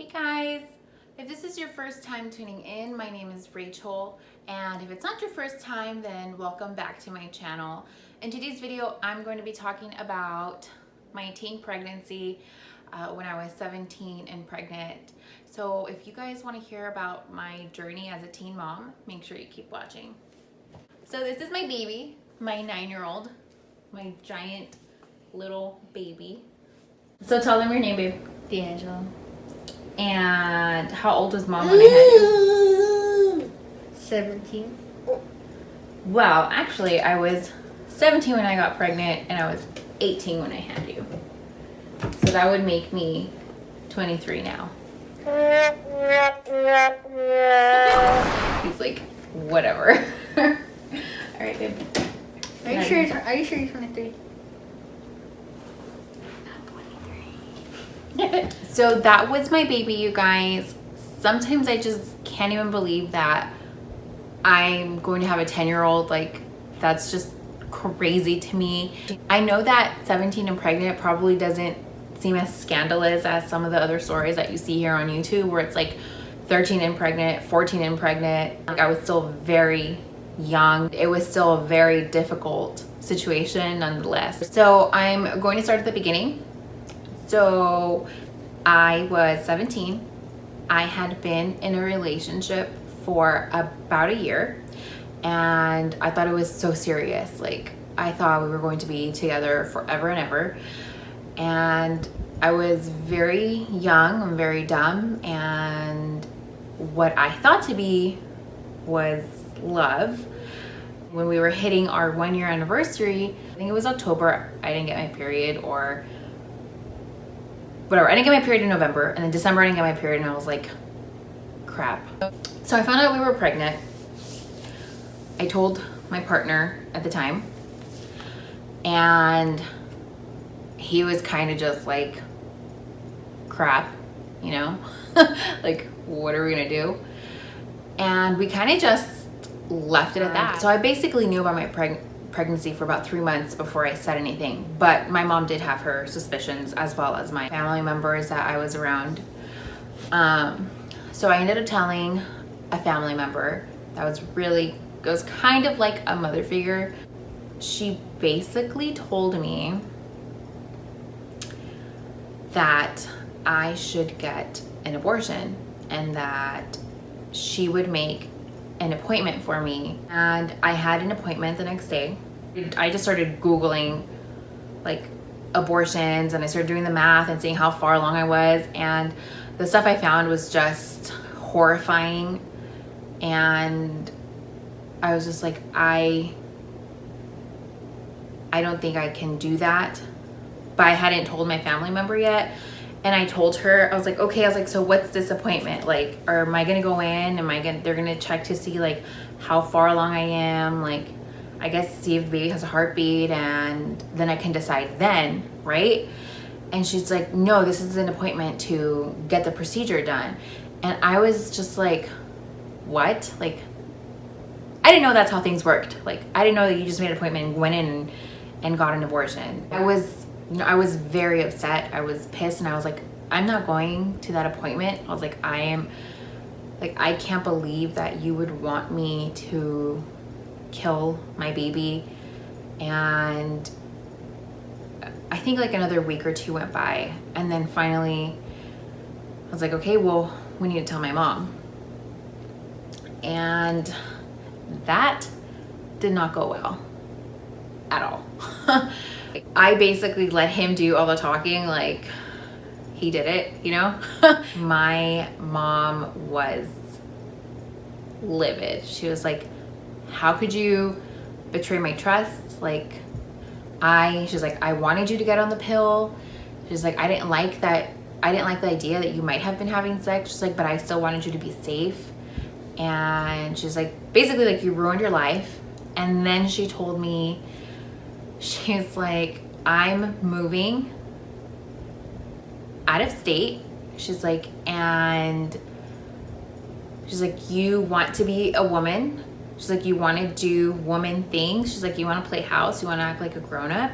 Hey guys, if this is your first time tuning in, my name is Rachel, and if it's not your first time, then welcome back to my channel. In today's video, I'm going to be talking about my teen pregnancy when I was 17 and pregnant. So if you guys want to hear about my journey as a teen mom, make sure you keep watching. So this is my baby, my 9-year-old, my giant little baby. So tell them your name, babe. D'Angelo. And how old was mom when I had you? 17. Well, actually, I was 17 when I got pregnant, and I was 18 when I had you. So that would make me 23 now. He's like, whatever. All right, babe. Are you sure you're 23? So that was my baby, you guys. Sometimes I just can't even believe that I'm going to have a 10-year-old. Like, that's just crazy to me. I know that 17 and pregnant probably doesn't seem as scandalous as some of the other stories that you see here on YouTube, where it's like 13 and pregnant, 14 and pregnant. Like, I was still very young. It was still a very difficult situation nonetheless. So I'm going to start at the beginning. So I was 17. I had been in a relationship for about a year, and I thought it was so serious. Like, I thought we were going to be together forever and ever. And I was very young and very dumb, and what I thought to be was love. When we were hitting our 1-year anniversary, I think it was October, I didn't get my period, or whatever. I didn't get my period in November, and then December I didn't get my period, and I was like, crap. So I found out we were pregnant. I told my partner at the time, and he was kind of just like, crap, you know? Like, what are we gonna do? And we kind of just left it at that. So I basically knew about my pregnancy for about 3 months before I said anything, but my mom did have her suspicions, as well as my family members that I was around. So I ended up telling a family member that was kind of like a mother figure. She basically told me that I should get an abortion, and that she would make an appointment for me. And I had an appointment the next day. I just started Googling like abortions, and I started doing the math and seeing how far along I was, and the stuff I found was just horrifying. And I was just like, I don't think I can do that. But I hadn't told my family member yet. And I told her, I was like, okay, so what's this appointment? Like, am I gonna go in? They're gonna check to see like how far along I am, like, I guess see if the baby has a heartbeat, and then I can decide then, right? And she's like, no, this is an appointment to get the procedure done. And I was just like, what? Like, I didn't know that's how things worked. Like, I didn't know that you just made an appointment and went in and got an abortion. I was very upset. I was pissed, and I was like, I'm not going to that appointment. I was like, I can't believe that you would want me to kill my baby. And I think like another week or two went by, and then finally I was like, okay, well, we need to tell my mom. And that did not go well at all. I basically let him do all the talking, like he did it, you know? My mom was livid. She was like, how could you betray my trust? Like, she's like, I wanted you to get on the pill. She's like, I didn't like the idea that you might have been having sex. She's like, but I still wanted you to be safe. And she's like, basically like, you ruined your life. And then she told me, she's like, I'm moving out of state. She's like, and she's like, you want to be a woman. She's like, you want to do woman things. She's like, you want to play house. You want to act like a grown-up.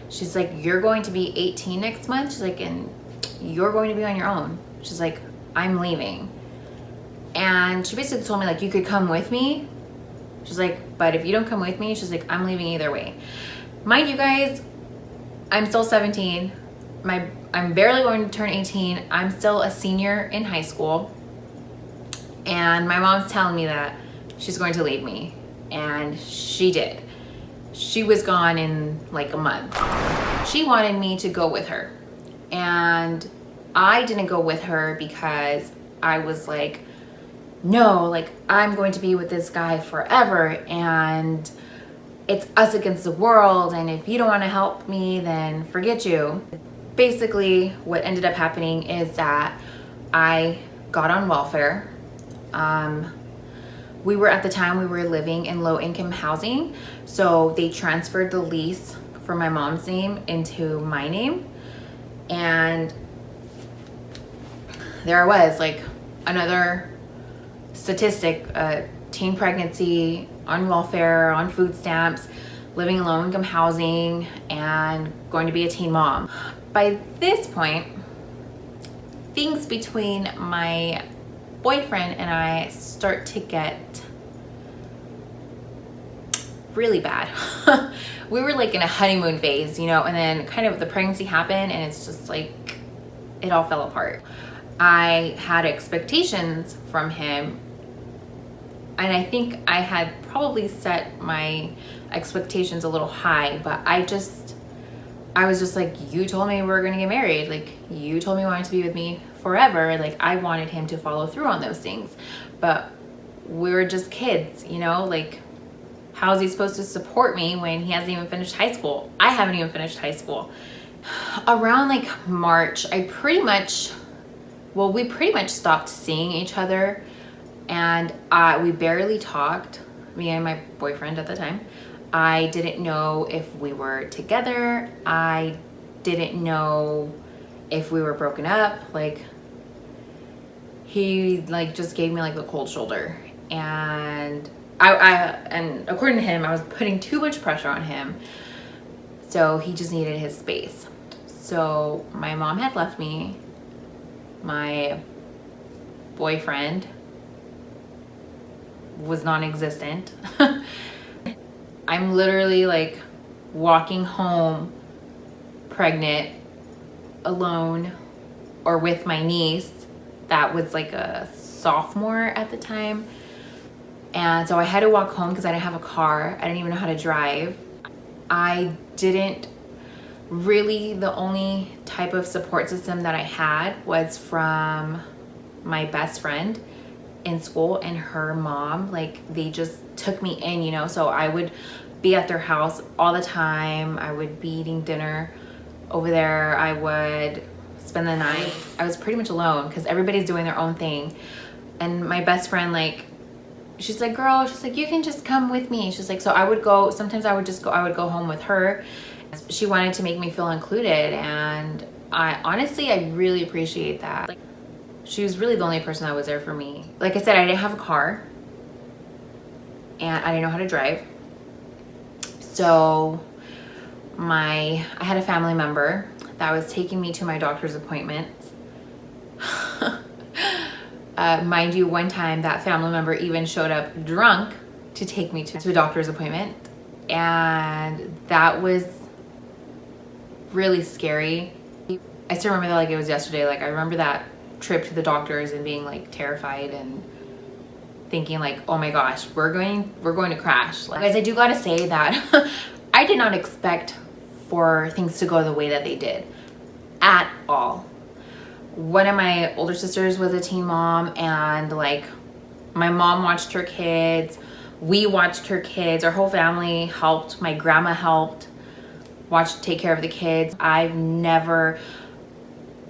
She's like, you're going to be 18 next month. She's like, and you're going to be on your own. She's like, I'm leaving. And she basically told me, like, you could come with me. She's like, but if you don't come with me, she's like, I'm leaving either way. Mind you guys, I'm still 17. I'm barely going to turn 18. I'm still a senior in high school. And my mom's telling me that she's going to leave me. And she did. She was gone in like a month. She wanted me to go with her. And I didn't go with her because I was like, no, like, I'm going to be with this guy forever, and it's us against the world, and if you don't want to help me, then forget you. Basically, what ended up happening is that I got on welfare. We were, at the time, we were living in low-income housing, so they transferred the lease from my mom's name into my name, and there I was, like, another statistic, teen pregnancy, on welfare, on food stamps, living in low-income housing, and going to be a teen mom. By this point, things between my boyfriend and I start to get really bad. We were like in a honeymoon phase, you know, and then kind of the pregnancy happened, and it's just like it all fell apart. I had expectations from him, and I think I had probably set my expectations a little high, but I was just like, you told me we were gonna get married. Like, you told me you wanted to be with me forever. Like, I wanted him to follow through on those things, but we were just kids, you know? Like, how is he supposed to support me when he hasn't even finished high school? I haven't even finished high school. Around like March, we pretty much stopped seeing each other, and we barely talked, me and my boyfriend at the time. I didn't know if we were together. I didn't know if we were broken up. Like, he like just gave me like the cold shoulder, and and according to him, I was putting too much pressure on him, so he just needed his space. So my mom had left me. My boyfriend was non-existent. I'm literally like walking home pregnant, alone, or with my niece that was like a sophomore at the time. And so I had to walk home because I didn't have a car. I didn't even know how to drive. The only type of support system that I had was from my best friend in school and her mom. Like, they just took me in, you know? So I would be at their house all the time. I would be eating dinner over there. I would spend the night. I was pretty much alone because everybody's doing their own thing. And my best friend, like, she's like, girl, she's like, you can just come with me. She's like, so I would go, sometimes I would go home with her. She wanted to make me feel included, and I really appreciate that. Like, she was really the only person that was there for me. Like I said, I didn't have a car, and I didn't know how to drive. So I had a family member that was taking me to my doctor's appointments. Mind you, one time that family member even showed up drunk to take me to a doctor's appointment, and that was really scary. I still remember that like it was yesterday. Like, I remember that trip to the doctors and being like terrified and thinking like, oh my gosh, we're going to crash. Like, guys, I do gotta say that I did not expect for things to go the way that they did at all. One of my older sisters was a teen mom, and like, my mom watched her kids, we watched her kids, our whole family helped, my grandma helped take care of the kids. I've never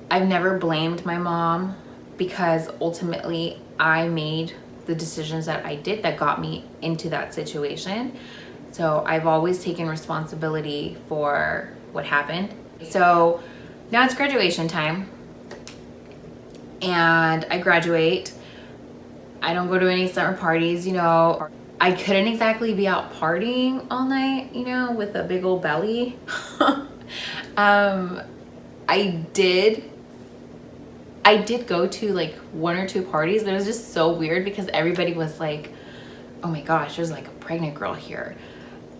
blamed my mom, because ultimately I made the decisions that I did that got me into that situation. So I've always taken responsibility for what happened. So now it's graduation time, and I graduate. I don't go to any summer parties, you know. I couldn't exactly be out partying all night, you know, with a big old belly. I did I did go to like 1 or 2 parties, but it was just so weird because everybody was like, oh my gosh, there's like a pregnant girl here.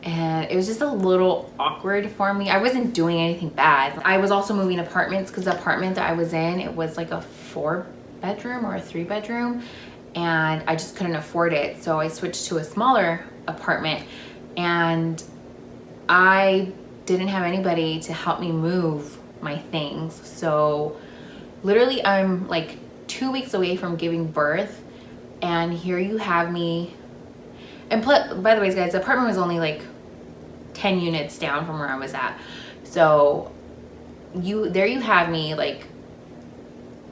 And it was just a little awkward for me. I wasn't doing anything bad. I was also moving apartments because the apartment that I was in, it was like a 4-bedroom or a 3-bedroom, and I just couldn't afford it. So I switched to a smaller apartment, and I didn't have anybody to help me move my things. So literally I'm like 2 weeks away from giving birth, and here you have me. And by the way, guys, the apartment was only like 10 units down from where I was at. So there you have me, like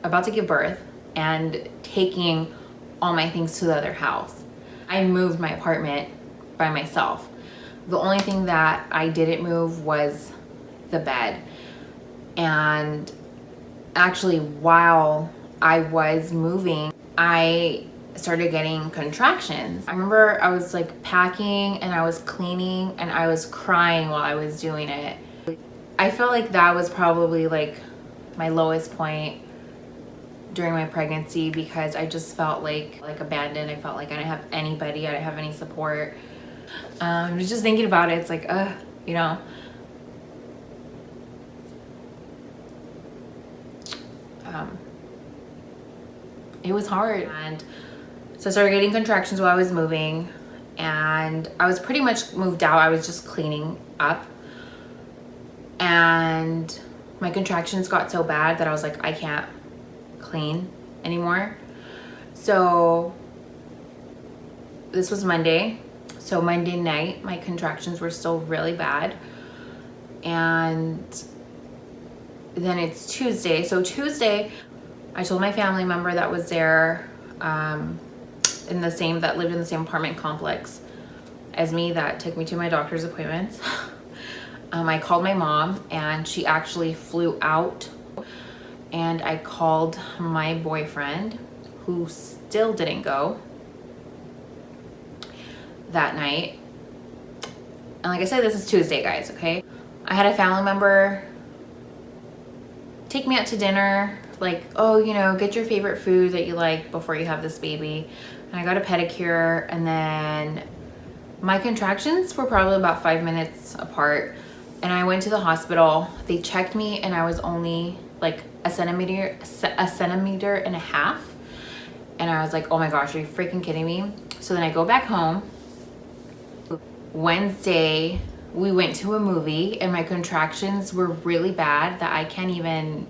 about to give birth and taking all my things to the other house. I moved my apartment by myself. The only thing that I didn't move was the bed. And actually, while I was moving, I started getting contractions. I remember I was like packing and I was cleaning and I was crying while I was doing it. I felt like that was probably like my lowest point during my pregnancy because I just felt like abandoned. I felt like I didn't have anybody, I didn't have any support. Just thinking about it, it's like, you know. It was hard. And so I started getting contractions while I was moving, and I was pretty much moved out. I was just cleaning up, and my contractions got so bad that I was like, I can't clean anymore. So this was Monday. So Monday night, my contractions were still really bad. And then it's Tuesday. So Tuesday, I told my family member that was there, that lived in the same apartment complex as me, that took me to my doctor's appointments. I called my mom, and she actually flew out, and I called my boyfriend, who still didn't go that night. And like I said, this is Tuesday, guys, okay? I had a family member take me out to dinner, like, oh, you know, get your favorite food that you like before you have this baby. And I got a pedicure, and then my contractions were probably about 5 minutes apart, and I went to the hospital. They checked me, and I was only like a centimeter and a half. And I was like, oh my gosh, are you freaking kidding me? So then I go back home. Wednesday, we went to a movie, and my contractions were really bad that I couldn't even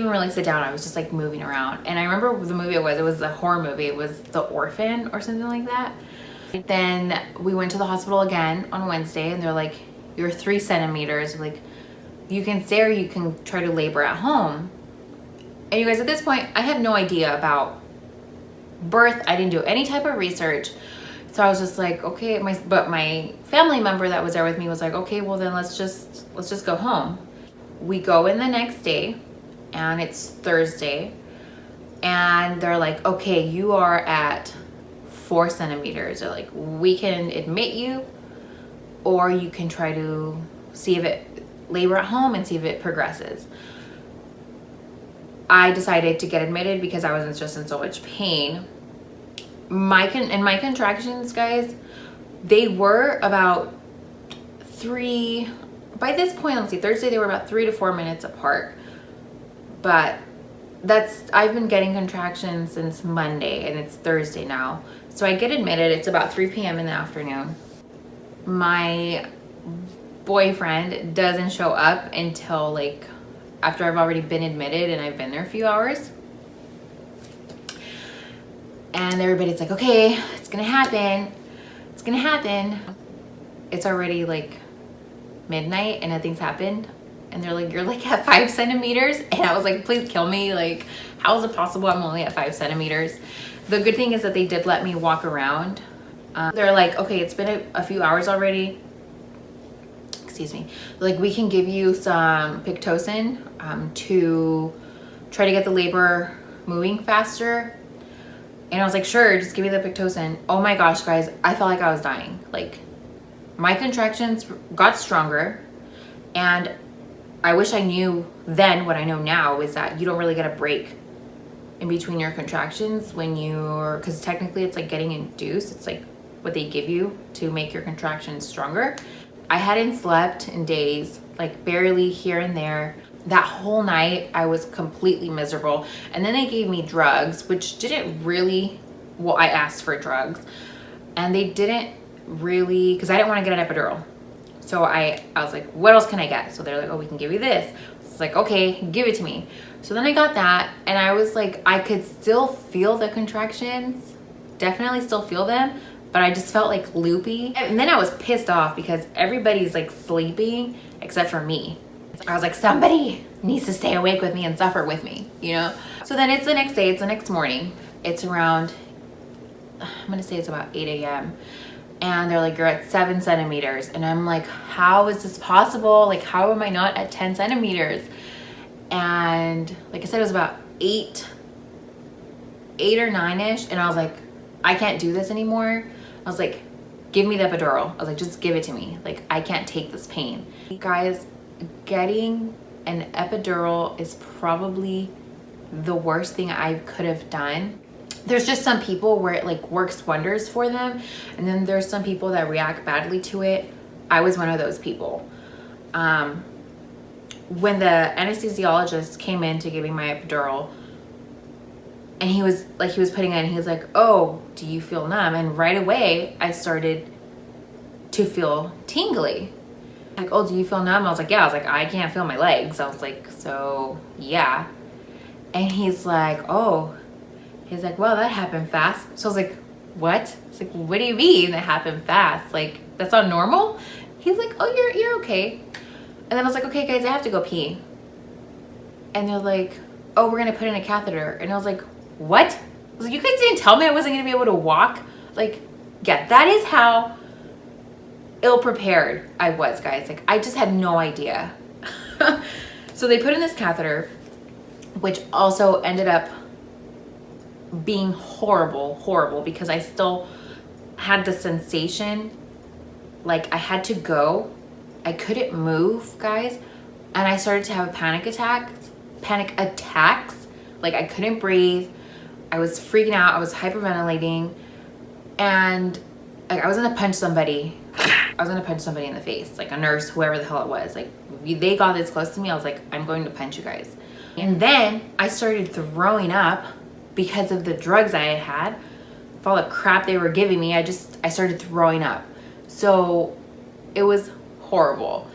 really sit down. I was just like moving around. And I remember the movie it was a horror movie. It was The Orphan or something like that. Then we went to the hospital again on Wednesday, and they're like, you're 3 centimeters. Like, you can stay or you can try to labor at home. And you guys, at this point, I had no idea about birth. I didn't do any type of research. So I was just like, okay, but my family member that was there with me was like, okay, well then let's just go home. We go in the next day, and it's Thursday, and they're like, okay, you are at 4 centimeters. They're like, we can admit you, or you can try to see if it labor at home and see if it progresses. I decided to get admitted because I was just in so much pain. My contractions, guys, they were about 3, by this point, let's see, Thursday, they were about 3 to 4 minutes apart. But I've been getting contractions since Monday, and it's Thursday now. So I get admitted, it's about 3 p.m. in the afternoon. My boyfriend doesn't show up until like after I've already been admitted, and I've been there a few hours. And everybody's like, okay, it's gonna happen. It's gonna happen. It's already like midnight and nothing's happened. And they're like, you're like at 5 centimeters. And I was like, please kill me. Like, how is it possible I'm only at 5 centimeters? The good thing is that they did let me walk around. They're like, okay, it's been a few hours already. Excuse me. Like, we can give you some Pitocin to try to get the labor moving faster. And I was like, sure, just give me the Pitocin. Oh my gosh, guys, I felt like I was dying. Like, my contractions got stronger, and I wish I knew then what I know now is that you don't really get a break in between your contractions because technically it's like getting induced. It's like what they give you to make your contractions stronger. I hadn't slept in days, like barely here and there. That whole night I was completely miserable. And then they gave me drugs, which didn't really, well, I asked for drugs and they didn't really, because I didn't want to get an epidural. So I was like, what else can I get? So they're like, oh, we can give you this. It's like, okay, give it to me. So then I got that and I was like, I could still feel the contractions, definitely still feel them, but I just felt like loopy. And then I was pissed off because everybody's like sleeping except for me. I was like, somebody needs to stay awake with me and suffer with me, you know? So then it's the next day, it's the next morning. It's around, I'm gonna say it's about 8 a.m. And they're like, you're at 7 centimeters. And I'm like, how is this possible? Like, how am I not at 10 centimeters? And like I said, it was about 8 or 9-ish. And I was like, I can't do this anymore. I was like, give me the epidural. I was like, just give it to me. Like, I can't take this pain. You guys, getting an epidural is probably the worst thing I could have done. There's just some people where it like works wonders for them. And then there's some people that react badly to it. I was one of those people. When the anesthesiologist came in to give me my epidural, and he was putting it in, he was like, oh, do you feel numb? And right away I started to feel tingly. Like, oh, do you feel numb? I was like, yeah. I was like, I can't feel my legs. I was like, so yeah. And he's like, oh, he's like, well, that happened fast. So I was like, what? It's like, what do you mean that happened fast? Like, that's not normal? He's like, oh, you're okay. And then I was like, okay, guys, I have to go pee. And they're like, oh, we're gonna put in a catheter. And I was like, what? I was like, you guys didn't tell me I wasn't gonna be able to walk? Like, yeah, that is how ill-prepared I was, guys. Like, I just had no idea. So they put in this catheter, which also ended up being horrible because I still had the sensation like I had to go. I couldn't move, guys, and I started to have panic attacks. Like, I couldn't breathe. I was freaking out. I was hyperventilating, and like I was gonna punch somebody. I was gonna punch somebody in the face, like a nurse, whoever the hell it was. Like, they got this close to me, I was like, I'm going to punch you guys. And then I started throwing up because of the drugs I had had, for all the crap they were giving me. I started throwing up. So it was horrible.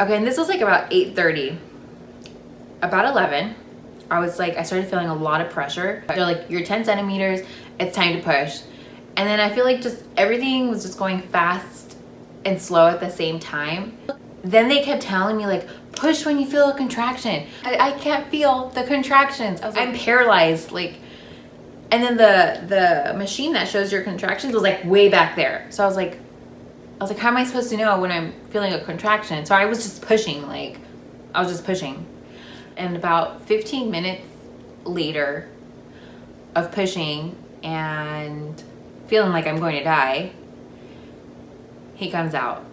Okay, and this was like about 8:30. About 11, I started feeling a lot of pressure. They're like, you're 10 centimeters, it's time to push. And then I feel like just everything was just going fast and slow at the same time. Then they kept telling me like, push when you feel a contraction. I can't feel the contractions. I was like, I'm paralyzed. Like, and then the machine that shows your contractions was like way back there. So I was like, how am I supposed to know when I'm feeling a contraction? So I was just pushing, And about 15 minutes later of pushing and feeling like I'm going to die, he comes out.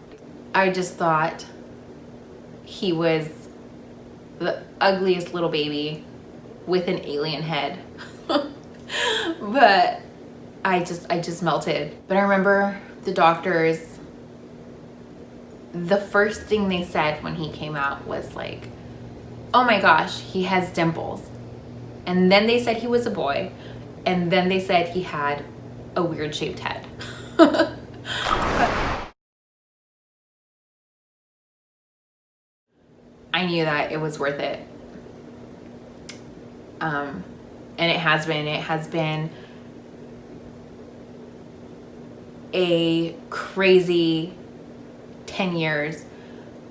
I just thought he was the ugliest little baby with an alien head. But I just melted. But I remember the doctors, the first thing they said when he came out was like, oh my gosh, he has dimples. And then they said he was a boy. And then they said he had a weird shaped head. I knew that it was worth it. And it has been a crazy 10 years,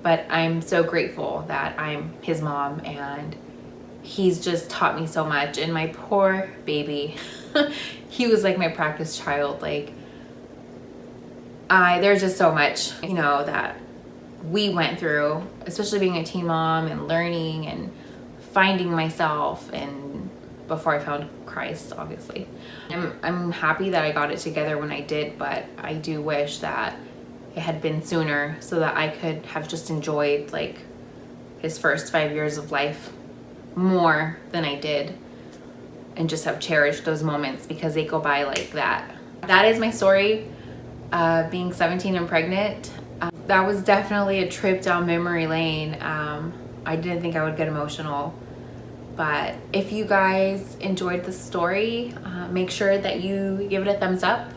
but I'm so grateful that I'm his mom, and he's just taught me so much. And my poor baby, he was like my practice child. Like, there's just so much, that we went through, especially being a teen mom and learning and finding myself, and before I found Christ, obviously. I'm happy that I got it together when I did, but I do wish that it had been sooner so that I could have just enjoyed like his first 5 years of life more than I did. and just have cherished those moments because they go by like that. That is my story, being 17 and pregnant. That was definitely a trip down memory lane. I didn't think I would get emotional, but if you guys enjoyed the story, make sure that you give it a thumbs up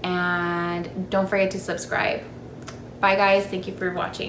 and don't forget to subscribe. Bye guys, thank you for watching.